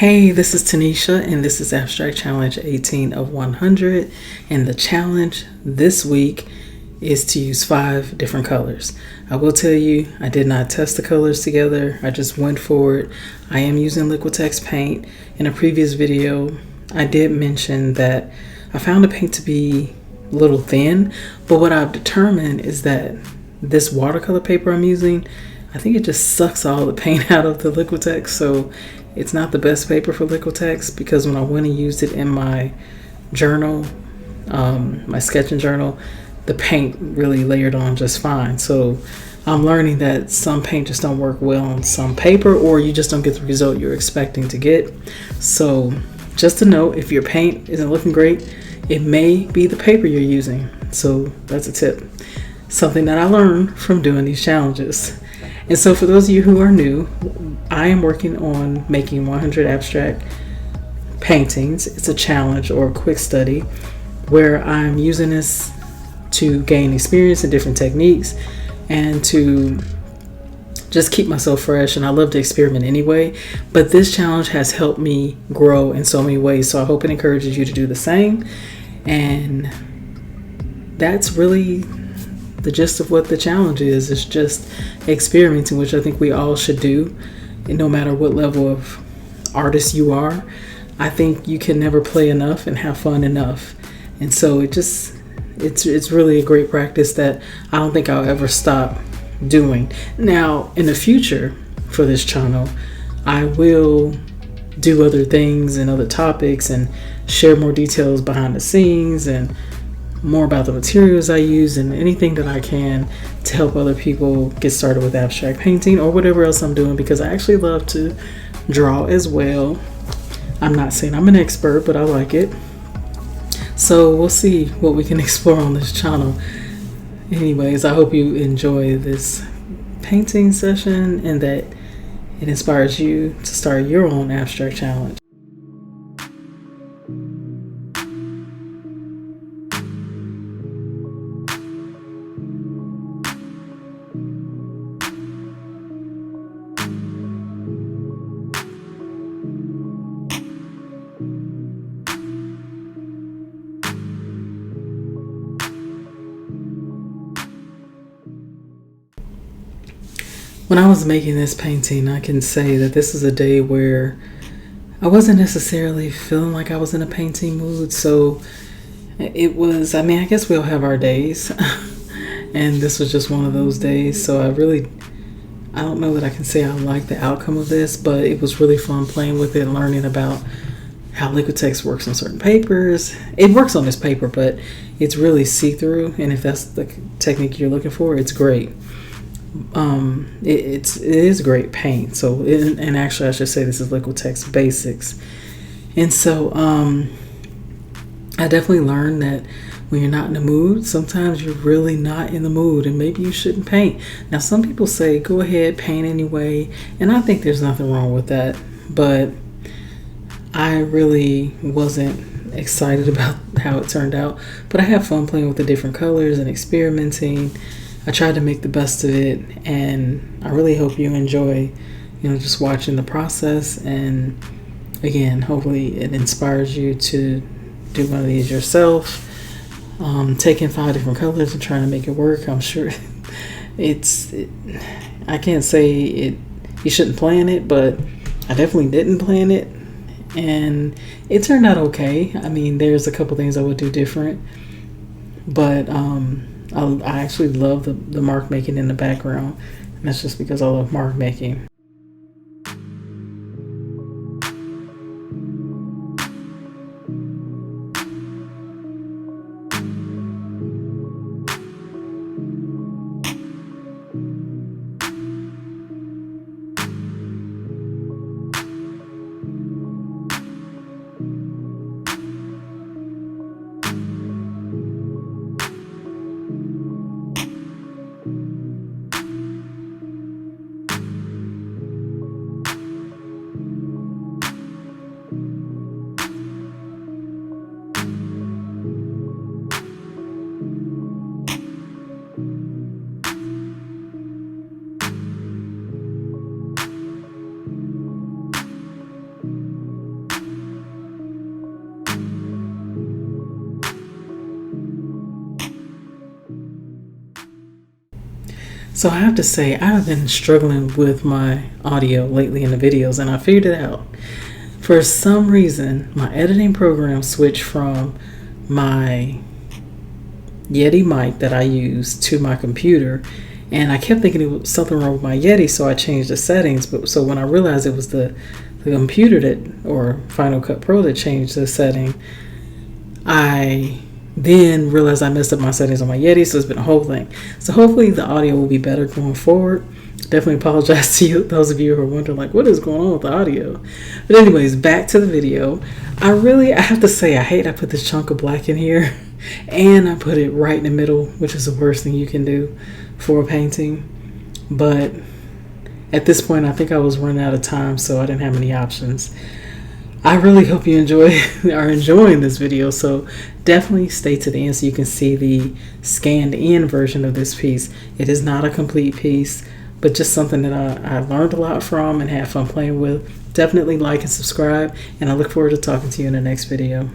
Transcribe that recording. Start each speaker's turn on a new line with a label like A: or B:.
A: Hey, this is Tanisha, and this is Abstract Challenge 18 of 100. And the challenge this week is to use 5 different colors. I will tell you, I did not test the colors together. I just went for it. I am using Liquitex paint. In a previous video, I did mention that I found the paint to be a little thin, but what I've determined is that this watercolor paper I'm using, I think it just sucks all the paint out of the Liquitex, so it's not the best paper for Liquitex, because when I went and used it in my journal, my sketching journal, the paint really layered on just fine. So I'm learning that some paint just don't work well on some paper, or you just don't get the result you're expecting to get. So just to note, if your paint isn't looking great, it may be the paper you're using. So that's a tip. Something that I learned from doing these challenges. And so for those of you who are new, I am working on making 100 abstract paintings. It's a challenge or a quick study where I'm using this to gain experience in different techniques and to just keep myself fresh. And I love to experiment anyway, but this challenge has helped me grow in so many ways. So I hope it encourages you to do the same. And that's really the gist of what the challenge is. It's just experimenting, which I think we all should do. And no matter what level of artist you are, I think you can never play enough and have fun enough. And so it's really a great practice that I don't think I'll ever stop doing. Now, in the future for this channel, I will do other things and other topics and share more details behind the scenes and more about the materials I use and anything that I can to help other people get started with abstract painting or whatever else I'm doing, because I actually love to draw as well. I'm not saying I'm an expert, but I like it. So we'll see what we can explore on this channel. Anyways, I hope you enjoy this painting session and that it inspires you to start your own abstract challenge. When I was making this painting, I can say that this is a day where I wasn't necessarily feeling like I was in a painting mood. So it was, I guess we all have our days. And this was just one of those days. So I don't know that I can say I like the outcome of this, but it was really fun playing with it and learning about how Liquitex works on certain papers. It works on this paper, but it's really see-through. And if that's the technique you're looking for, it's great. It is great paint. So and actually I should say this is Liquitex Basics. And so I definitely learned that when you're not in the mood, sometimes you're really not in the mood and maybe you shouldn't paint. Now some people say go ahead, paint anyway, and I think there's nothing wrong with that, but I really wasn't excited about how it turned out. But I had fun playing with the different colors and experimenting. I tried to make the best of it, and I really hope you enjoy, just watching the process. And again, hopefully it inspires you to do one of these yourself. Taking 5 different colors and trying to make it work. I'm sure I can't say you shouldn't plan it, but I definitely didn't plan it, and it turned out okay. There's a couple things I would do different, but I actually love the mark making in the background, and that's just because I love mark making. So I have to say, I've been struggling with my audio lately in the videos, and I figured it out. For some reason, my editing program switched from my Yeti mic that I use to my computer, and I kept thinking it was something wrong with my Yeti, so I changed the settings. But so when I realized it was the computer or Final Cut Pro that changed the setting, I then realized I messed up my settings on my Yeti, so it's been a whole thing. So hopefully the audio will be better going forward. Definitely apologize to you, those of you who are wondering, like, what is going on with the audio? But anyways, back to the video. I have to say, I hate I put this chunk of black in here, and I put it right in the middle, which is the worst thing you can do for a painting. But at this point, I think I was running out of time, so I didn't have any options. I really hope you are enjoying this video, so definitely stay to the end so you can see the scanned in version of this piece. It is not a complete piece, but just something that I learned a lot from and had fun playing with. Definitely like and subscribe, and I look forward to talking to you in the next video.